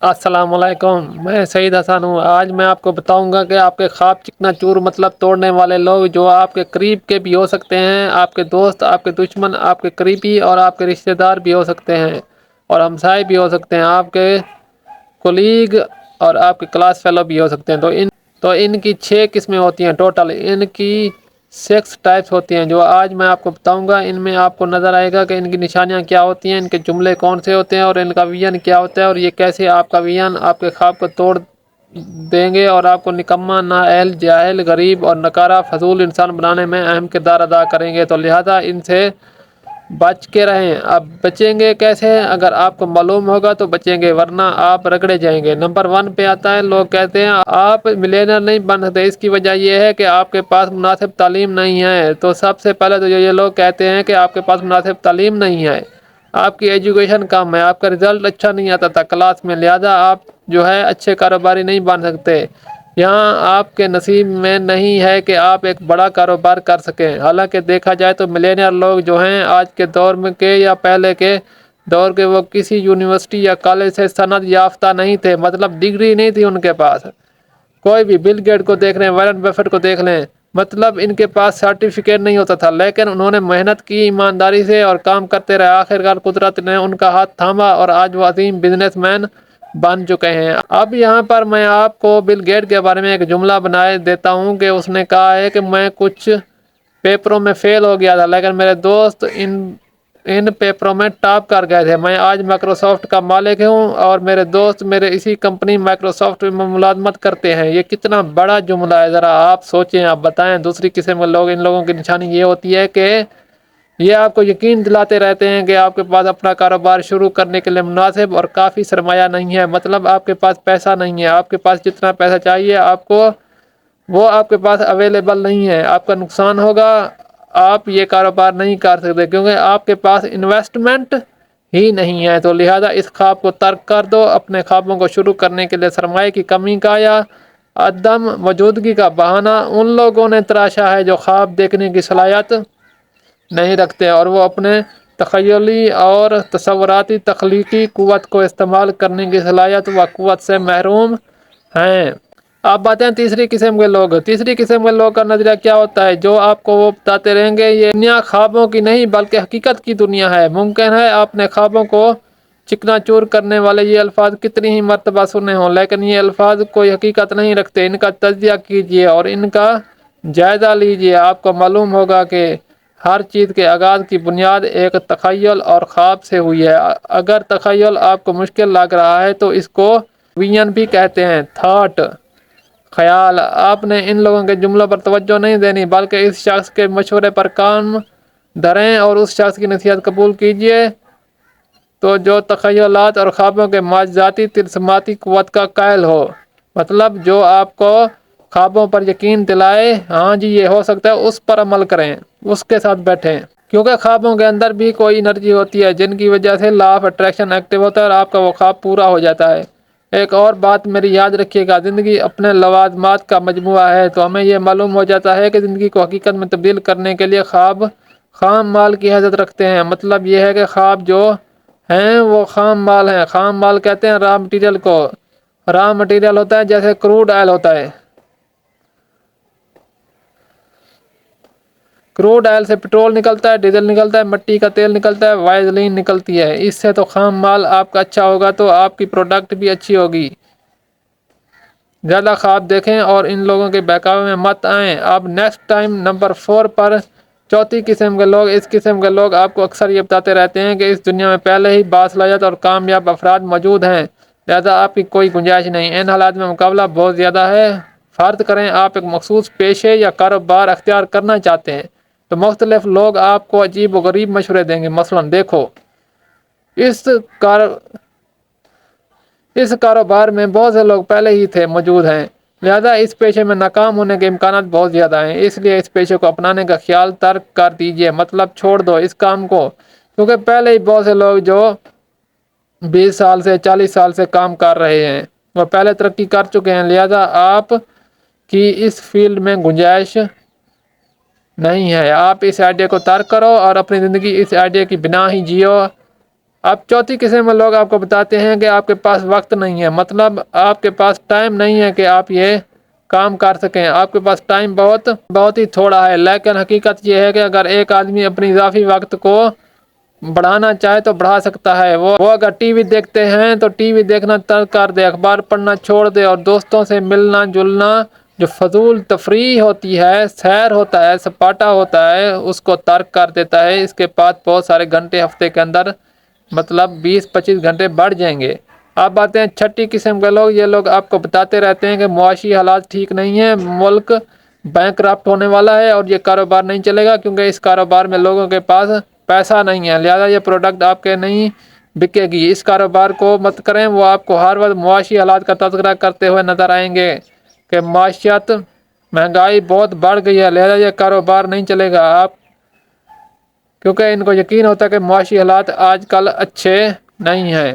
السلام علیکم، میں سعید حسن ہوں۔ آج میں آپ کو بتاؤں گا کہ آپ کے خواب چکنا چور مطلب توڑنے والے لوگ جو آپ کے قریب کے بھی ہو سکتے ہیں، آپ کے دوست، آپ کے دشمن، آپ کے قریبی اور آپ کے رشتہ دار بھی ہو سکتے ہیں اور ہمسائے بھی ہو سکتے ہیں، آپ کے کولیگ اور آپ کے کلاس فیلو بھی ہو سکتے ہیں۔ تو ان کی 6 قسمیں ہوتی ہیں ٹوٹل۔ ان کی 6 ٹائپس ہوتی ہیں جو آج میں آپ کو بتاؤں گا۔ ان میں آپ کو نظر آئے گا کہ ان کی نشانیاں کیا ہوتی ہیں، ان کے جملے کون سے ہوتے ہیں اور ان کا ویژن کیا ہوتا ہے، اور یہ کیسے آپ کا ویژن آپ کے خواب کو توڑ دیں گے اور آپ کو نکما، نااہل، جاہل، غریب اور نکارہ فضول انسان بنانے میں اہم کردار ادا کریں گے۔ تو لہذا ان سے بچ کے رہیں۔ اب بچیں گے کیسے؟ اگر آپ کو معلوم ہوگا تو بچیں گے، ورنہ آپ رگڑے جائیں گے۔ نمبر 1 پہ آتا ہے، لوگ کہتے ہیں آپ ملینئر نہیں بن سکتے، اس کی وجہ یہ ہے کہ آپ کے پاس مناسب تعلیم نہیں ہے۔ تو سب سے پہلے تو یہ لوگ کہتے ہیں کہ آپ کے پاس مناسب تعلیم نہیں ہے، آپ کی ایجوکیشن کم ہے، آپ کا رزلٹ اچھا نہیں آتا تھا کلاس میں، لہذا آپ جو ہے اچھے کاروباری نہیں بن سکتے، یہاں آپ کے نصیب میں نہیں ہے کہ آپ ایک بڑا کاروبار کر سکیں۔ حالانکہ دیکھا جائے تو ملینئر لوگ جو ہیں آج کے دور میں کے یا پہلے کے دور کے، وہ کسی یونیورسٹی یا کالج سے سند یافتہ نہیں تھے، مطلب ڈگری نہیں تھی ان کے پاس۔ کوئی بھی بل گیٹ کو دیکھ لیں، وارن بفیٹ کو دیکھ لیں، مطلب ان کے پاس سرٹیفکیٹ نہیں ہوتا تھا، لیکن انہوں نے محنت کی ایمانداری سے اور کام کرتے رہے، آخرکار قدرت نے ان کا ہاتھ تھاما اور آج وہ عظیم بزنس مین بن چکے ہیں۔ اب یہاں پر میں آپ کو بل گیٹ کے بارے میں ایک جملہ بنائے دیتا ہوں کہ اس نے کہا ہے کہ میں کچھ پیپروں میں فیل ہو گیا تھا، لیکن میرے دوست ان پیپروں میں ٹاپ کر گئے تھے۔ میں آج مائکروسافٹ کا مالک ہوں اور میرے دوست میرے اسی کمپنی مائکروسافٹ میں ملازمت کرتے ہیں۔ یہ کتنا بڑا جملہ ہے، ذرا آپ سوچیں، آپ بتائیں۔ دوسری قسم کے لوگ، ان لوگوں کی نشانی یہ ہوتی ہے کہ یہ آپ کو یقین دلاتے رہتے ہیں کہ آپ کے پاس اپنا کاروبار شروع کرنے کے لیے مناسب اور کافی سرمایہ نہیں ہے، مطلب آپ کے پاس پیسہ نہیں ہے، آپ کے پاس جتنا پیسہ چاہیے آپ کو وہ آپ کے پاس اویلیبل نہیں ہے، آپ کا نقصان ہوگا، آپ یہ کاروبار نہیں کر سکتے کیونکہ آپ کے پاس انویسٹمنٹ ہی نہیں ہے۔ تو لہذا اس خواب کو ترک کر دو۔ اپنے خوابوں کو شروع کرنے کے لیے سرمایہ کی کمی کا یا عدم موجودگی کا بہانہ ان لوگوں نے تراشا ہے جو خواب دیکھنے کی صلاحیت نہیں رکھتے اور وہ اپنے تخیلی اور تصوراتی تخلیقی قوت کو استعمال کرنے کی صلاحیت و قوت سے محروم ہیں۔ آپ باتیں ہیں تیسری قسم کے لوگ۔ تیسری قسم کے لوگ کا نظریہ کیا ہوتا ہے؟ جو آپ کو وہ بتاتے رہیں گے یہ دنیا خوابوں کی نہیں بلکہ حقیقت کی دنیا ہے۔ ممکن ہے آپ نے خوابوں کو چکنا چور کرنے والے یہ الفاظ کتنی ہی مرتبہ سنے ہوں، لیکن یہ الفاظ کوئی حقیقت نہیں رکھتے۔ ان کا تجزیہ کیجئے اور ان کا جائزہ لیجئے، آپ کو معلوم ہوگا کہ ہر چیز کے آغاز کی بنیاد ایک تخیل اور خواب سے ہوئی ہے۔ اگر تخیل آپ کو مشکل لگ رہا ہے تو اس کو ویژن بھی کہتے ہیں، تھاٹ، خیال۔ آپ نے ان لوگوں کے جملوں پر توجہ نہیں دینی بلکہ اس شخص کے مشورے پر کام دھریں اور اس شخص کی نصیحت قبول کیجئے تو جو تخیلات اور خوابوں کے معجزاتی طلسماتی قوت کا قائل ہو، مطلب جو آپ کو خوابوں پر یقین دلائے، ہاں جی یہ ہو سکتا ہے، اس پر عمل کریں، اس کے ساتھ بیٹھیں، کیونکہ خوابوں کے اندر بھی کوئی انرجی ہوتی ہے جن کی وجہ سے لا آف اٹریکشن ایکٹیو ہوتا ہے اور آپ کا وہ خواب پورا ہو جاتا ہے۔ ایک اور بات میری یاد رکھیے گا، زندگی اپنے لوازمات کا مجموعہ ہے۔ تو ہمیں یہ معلوم ہو جاتا ہے کہ زندگی کو حقیقت میں تبدیل کرنے کے لیے خواب خام مال کی حیثیت رکھتے ہیں، مطلب یہ ہے کہ خواب جو ہیں وہ خام مال ہیں۔ خام مال کہتے ہیں را مٹیریل کو۔ را مٹیریل ہوتا ہے جیسے کروڈ آئل ہوتا ہے، کروڈ آئل سے پٹرول نکلتا ہے، ڈیزل نکلتا ہے، مٹی کا تیل نکلتا ہے، وائزلین نکلتی ہے۔ اس سے تو خام مال آپ کا اچھا ہوگا تو آپ کی پروڈکٹ بھی اچھی ہوگی۔ زیادہ خواب دیکھیں اور ان لوگوں کے بہکاوے میں مت آئیں۔ اب نیکسٹ ٹائم نمبر 4 پر چوتھی قسم کے لوگ۔ اس قسم کے لوگ آپ کو اکثر یہ بتاتے رہتے ہیں کہ اس دنیا میں پہلے ہی باصلاحیت اور کامیاب افراد موجود ہیں، لہذا آپ کی کوئی گنجائش نہیں۔ ان حالات میں مقابلہ بہت زیادہ ہے۔ فرض کریں آپ ایک مخصوص پیشے یا کاروبار اختیار کرنا چاہتے ہیں تو مختلف لوگ آپ کو عجیب و غریب مشورے دیں گے، مثلا دیکھو اس کاروبار میں بہت سے لوگ پہلے ہی تھے موجود ہیں، لہذا اس پیشے میں ناکام ہونے کے امکانات بہت زیادہ ہیں، اس لیے اس پیشے کو اپنانے کا خیال ترک کر دیجئے، مطلب چھوڑ دو اس کام کو، کیونکہ پہلے ہی بہت سے لوگ جو 20 سال سے 40 سال سے کام کر رہے ہیں وہ پہلے ترقی کر چکے ہیں، لہذا آپ کی اس فیلڈ میں گنجائش نہیں ہے۔ آپ اس آئیڈیا کو ترک کرو اور اپنی زندگی اس آئیڈیا کی بنا ہی جیو۔ اب چوتھی قسم میں لوگ آپ کو بتاتے ہیں کہ آپ کے پاس وقت نہیں ہے، مطلب آپ کے پاس ٹائم نہیں ہے کہ آپ یہ کام کر سکیں، آپ کے پاس ٹائم بہت ہی تھوڑا ہے۔ لیکن حقیقت یہ ہے کہ اگر ایک آدمی اپنی اضافی وقت کو بڑھانا چاہے تو بڑھا سکتا ہے۔ وہ اگر ٹی وی دیکھتے ہیں تو ٹی وی دیکھنا ترک کر دے، اخبار پڑھنا چھوڑ دے، اور دوستوں سے ملنا جلنا، جو فضول تفریح ہوتی ہے، سیر ہوتا ہے، سپاٹا ہوتا ہے، اس کو ترک کر دیتا ہے۔ اس کے پاس بہت سارے گھنٹے ہفتے کے اندر مطلب 20-25 گھنٹے بڑھ جائیں گے۔ اب آتے ہیں چھٹی قسم کے لوگ۔ یہ لوگ آپ کو بتاتے رہتے ہیں کہ معاشی حالات ٹھیک نہیں ہیں، ملک بینکرپٹ ہونے والا ہے اور یہ کاروبار نہیں چلے گا کیونکہ اس کاروبار میں لوگوں کے پاس پیسہ نہیں ہے، لہذا یہ پروڈکٹ آپ کے نہیں بکے گی، اس کاروبار کو مت کریں۔ وہ آپ کو ہر وقت معاشی حالات کا تذکرہ کرتے ہوئے نظر آئیں گے کہ معیشت مہنگائی بہت بڑھ گئی ہے، لہذا یہ کاروبار نہیں چلے گا، آپ کیونکہ ان کو یقین ہوتا ہے کہ معاشی حالات آج کل اچھے نہیں ہیں۔